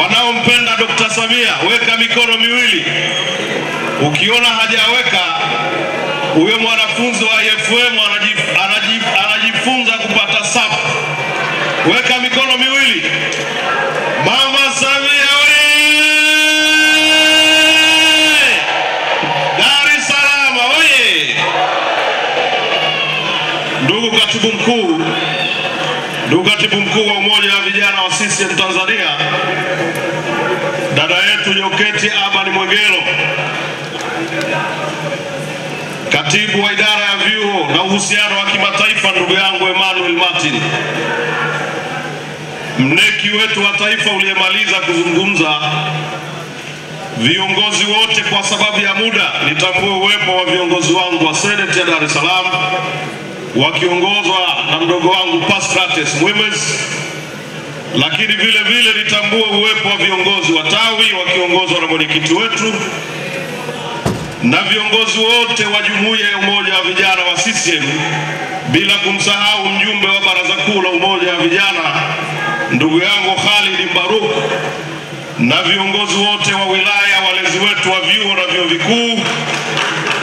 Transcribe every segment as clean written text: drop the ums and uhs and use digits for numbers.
Wanaompenda Dr. Samia weka mikono miwili. Ukiona hajaweka, huyo mwanafunzi wa IFM anajifunza kupata safu. Weka mikono miwili. Mama Samia oye! Dar es Salaam oye! Ndugu katibu mkuu wa Umoja wa Vijana wa CCM Tanzania, dada yetu Joketi Abani Mwegelo, katibu wa idara ya vyuo na uhusiano wa kimataifa ndugu yangu Emmanuel Martin, mneki wetu wa taifa uliyemaliza kuzungumza, viongozi wote, kwa sababu ya muda nitambue uwepo wa viongozi wangu wa Senate ya Dar es Salaam wakiongozwa na mdogo wangu Pascates Mwemezi, lakini vile vile nitambue uwepo wa viongozi wa tawi wakiongozwa na mwenyekiti wetu na viongozi wote wa jumuiya ya Umoja wa Vijana wa CCM, bila kumsahau mjumbe wa Baraza Kuu la Umoja wa Vijana ndugu yangu Khalid Mbaruk, na viongozi wote wa wilaya, walezi wetu wa vyuo na vyuo vikuu,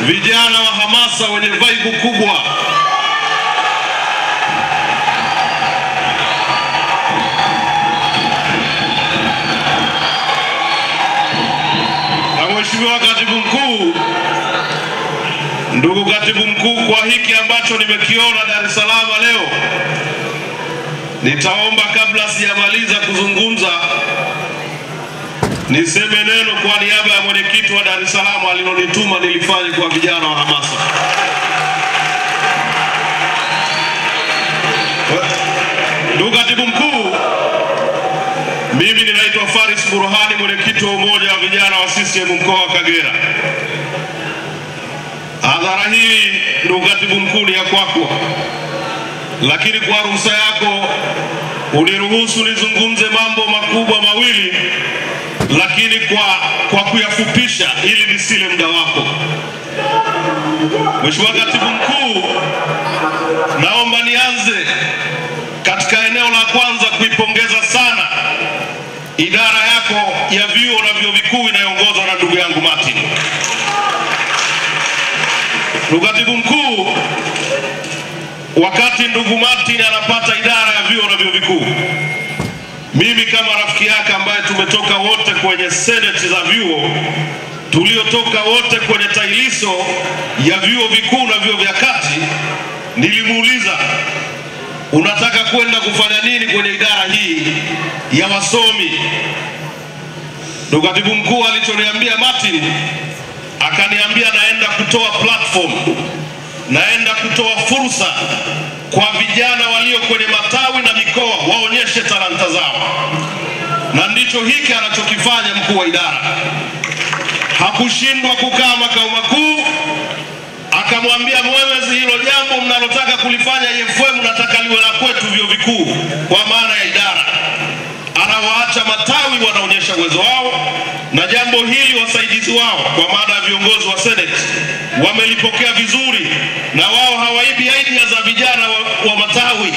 vijana wa hamasa wenye vibe kubwa. Na Mheshimiwa Katibu Mkuu, ndugu Katibu Mkuu, kwa hiki ambacho nimekiona Dar es Salaam leo, nitaomba kabla sijamaliza kuzungumza niseme neno kwa niaba ya mwenyekiti wa Dar es Salaam alilonituma nilifanye kwa vijana wa hamasa. Ndugu Katibu Mkuu, mimi ninaitwa Faris Burhani, mwenyekiti wa Umoja wa Vijana wa CCM mkoa wa Kagera. Hadhara hii ndugu Katibu Mkuu ni ya kwako, lakini kwa ruhusa yako uniruhusu nizungumze mambo makubwa mawili, lakini kwa kuyafupisha ili nisile muda wako. Mheshimiwa Katibu Mkuu, naomba nianze katika eneo la kwanza kuipongeza sana idara yako ya vyuo na vyuo vikuu inayoongozwa na ndugu yangu Martin. Ndugu Katibu Mkuu, wakati ndugu Martin anapata idara ya vyuo na vyuo vikuu, mimi kama rafiki yake ambaye tumetoka wote kwenye seneti za vyuo, tuliotoka wote kwenye tailiso ya vyuo vikuu na vyuo vya kati, nilimuuliza, unataka kwenda kufanya nini kwenye idara hii ya wasomi? Ndugu Katibu Mkuu alichoniambia Martin, akaniambia naenda kutoa platform, naenda kutoa fursa kwa vijana walio kwenye matawi na mikoa waonyeshe talanta zao. Na ndicho hiki anachokifanya mkuu wa idara. Hakushindwa kukaa makao makuu, akamwambia Mwemezi, hilo jambo mnalotaka kulifanya IFM nataka liwe la kwetu vyuo vikuu, kwa maana ya idara. Anawaacha matawi wanaonyesha uwezo wao, na jambo hili wasaidizi wao kwa maana ya viongozi wa Senate wamelipokea vizuri, na wao hawaibi idea za vijana wa matawi.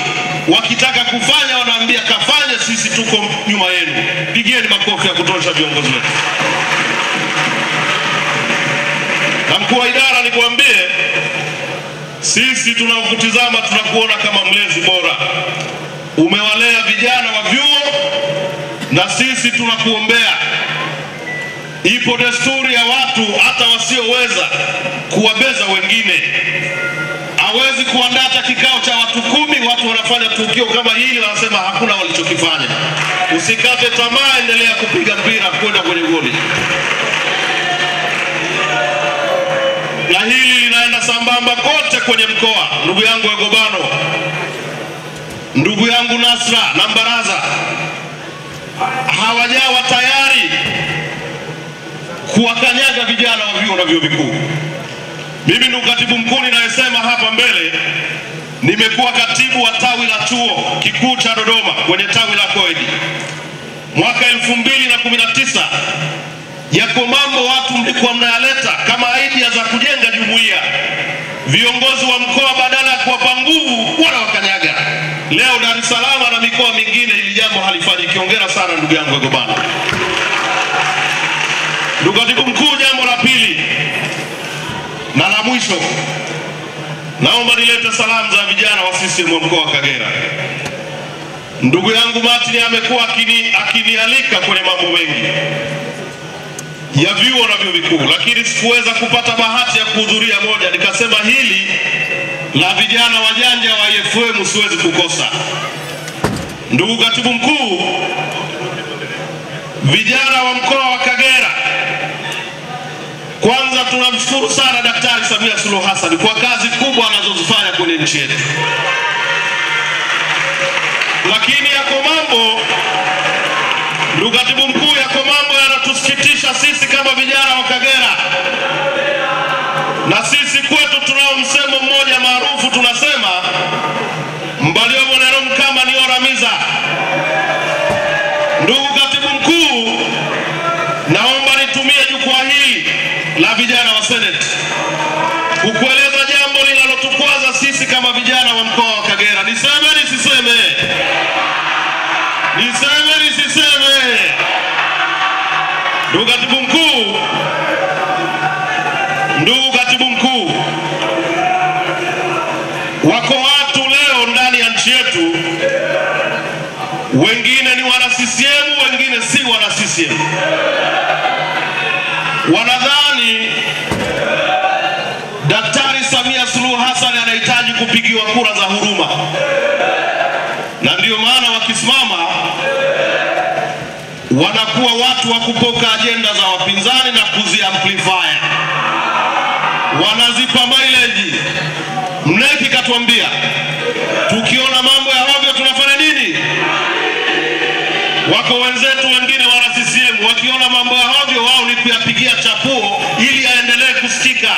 Wakitaka kufanya wanaambia kafanye, sisi tuko nyuma yenu. Pigieni makofi ya kutosha viongozi wetu. Na mkuu wa idara, nikwambie, sisi tunakutizama, tunakuona kama mlezi bora. Umewalea vijana wa vyuo na sisi tunakuombea. Ipo desturi ya watu hata wasioweza kuwabeza wengine. Hawezi kuandaa hata kikao cha watu 10, watu wanafanya tukio kama hili wanasema hakuna walichokifanya. Usikate tamaa, endelea kupiga mpira kwenda kwenye goli. Na hili linaenda sambamba kote kwenye mkoa. Ndugu yangu Egobano, ndugu yangu Nasra na Mbaraza hawajawa tayari kuwakanyaga vijana wa vyuo na vyuo vikuu. Mimi ndugu Katibu Mkuu ninayesema hapa mbele, nimekuwa katibu wa tawi la chuo kikuu cha Dodoma kwenye tawi la Koedi. Mwaka 2019 yako mambo watu mlikuwa mnayaleta kama idea za kujenga jumuiya. viongozi wa mkoa badala ya kuwapa nguvu wanawakanyaga. Leo Dar es Salaam na mikoa mingine ili jambo halifanyiki. Hongera sana ndugu yangu Egobana. Ndugu Katibu Mkuu, jambo la pili na la mwisho, naomba nilete salamu za vijana wa CCM wa mkoa wa Kagera. Ndugu yangu Martin amekuwa akinialika kwenye mambo mengi ya vyuo na vyuo vikuu, lakini sikuweza kupata bahati ya kuhudhuria moja. Nikasema hili la vijana wajanja wa IFM siwezi kukosa. Ndugu Katibu Mkuu, vijana wa mkoa wa Kagera, kwanza tunamshukuru sana Daktari Samia Suluhu Hassan kwa kazi kubwa anazozifanya kwenye nchi yetu. Lakini yako mambo, ndugu Katibu Mkuu, yako mambo yanatusikitisha sisi kama vijana wa Kagera. Na sisi kwetu tunao msemo mmoja maarufu, tunasema mbalio monero mkama ni oramiza. Ndugu Katibu Mkuu, naomba nitumie jukwaa hili la vijana wa Senate kukueleza jambo linalotukwaza sisi kama vijana wa mkoa wa Kagera. Niseme nisiseme? Niseme nisiseme? Ndugu Katibu Mkuu, wako watu leo ndani ya nchi yetu, wengine ni wana CCM, wengine si wana CCM. Wanadhani Daktari Samia Suluhu Hassan anahitaji kupigiwa kura za huruma, na ndio maana wakisimama wanakuwa watu wa kupoka ajenda za wapinzani na kuziamplify. Wanazipa mileage. Mneki katuambia tukiona mambo ya hovyo tunafanya nini? Wako wenzetu wengine wana CCM, wakiona mambo ya hovyo wao ni kuyapigia chapuo ili aendelee kusikika.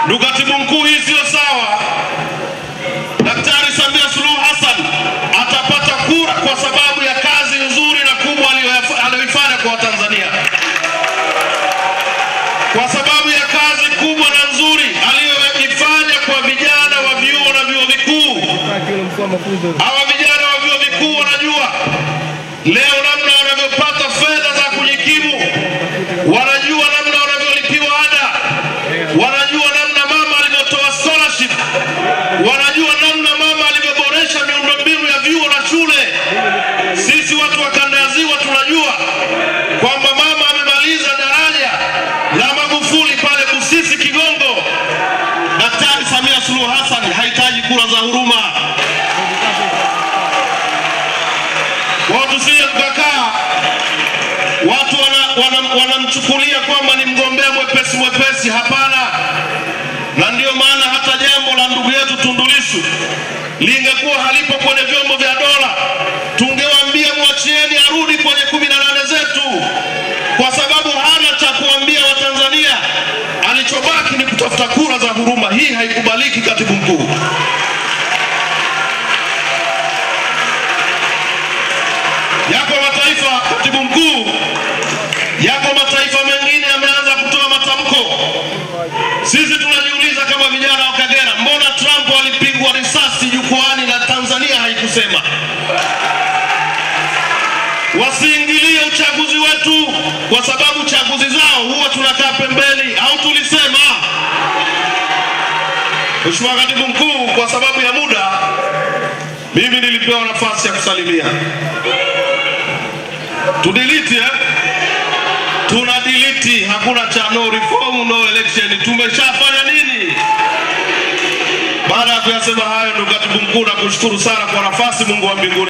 Ndugu Katibu Mkuu, hii sio sawa. Daktari Samia Suluhu Hassan atapata kura kwa sababu ya kazi nzuri na kubwa aliyoifanya kwa Tanzania. Kwa sababu ya kazi kubwa na nzuri aliyoifanya kwa vijana wa vyuo na vyuo vikuu. Hawa vijana wa vyuo vikuu wanajua leo namna wanavyopata fedha za kujikimu, wanajua namna wanavyolipiwa ada, wanajua namna mama alivyotoa scholarship, wanajua namna mama alivyoboresha miundombinu ya vyuo na shule. Sisi watu wa kanda ya Ziwa tunajua kwamba mama amemaliza daraja la Magufuli pale Busisi Kigongo. Daktari Samia Suluhu Hassan hahitaji kura za huruma. Watu sije kukaa watu wanamchukulia kwamba ni mgombea mwepesi. Hapana. Na ndio maana hata jambo la ndugu yetu Tundu Lissu lingekuwa halipo kwenye vyombo vya dola, tungewaambia mwachieni arudi kwenye 18 zetu, kwa sababu hana cha kuambia Watanzania. Alichobaki ni kutafuta kura za huruma. Hii haikubaliki, Katibu Mkuu. Yako mataifa, Katibu Mkuu, yako mataifa mengine yameanza kutoa matamko. Sisi tunajiuliza kama vijana wa Kagera, mbona Trump alipigwa risasi jukwani na Tanzania haikusema? Wasiingilie uchaguzi wetu, kwa sababu chaguzi zao huwa tunakaa pembeni, au tulisema? Mheshimiwa Katibu Mkuu, kwa sababu ya muda, mimi nilipewa nafasi ya kusalimia. Tudelete tuna delete, hakuna cha no reform no election. Tumeshafanya nini? Baada ya kuyasema hayo, ndugu Katibu Mkuu, nakushukuru sana kwa nafasi. Mungu wa mbinguni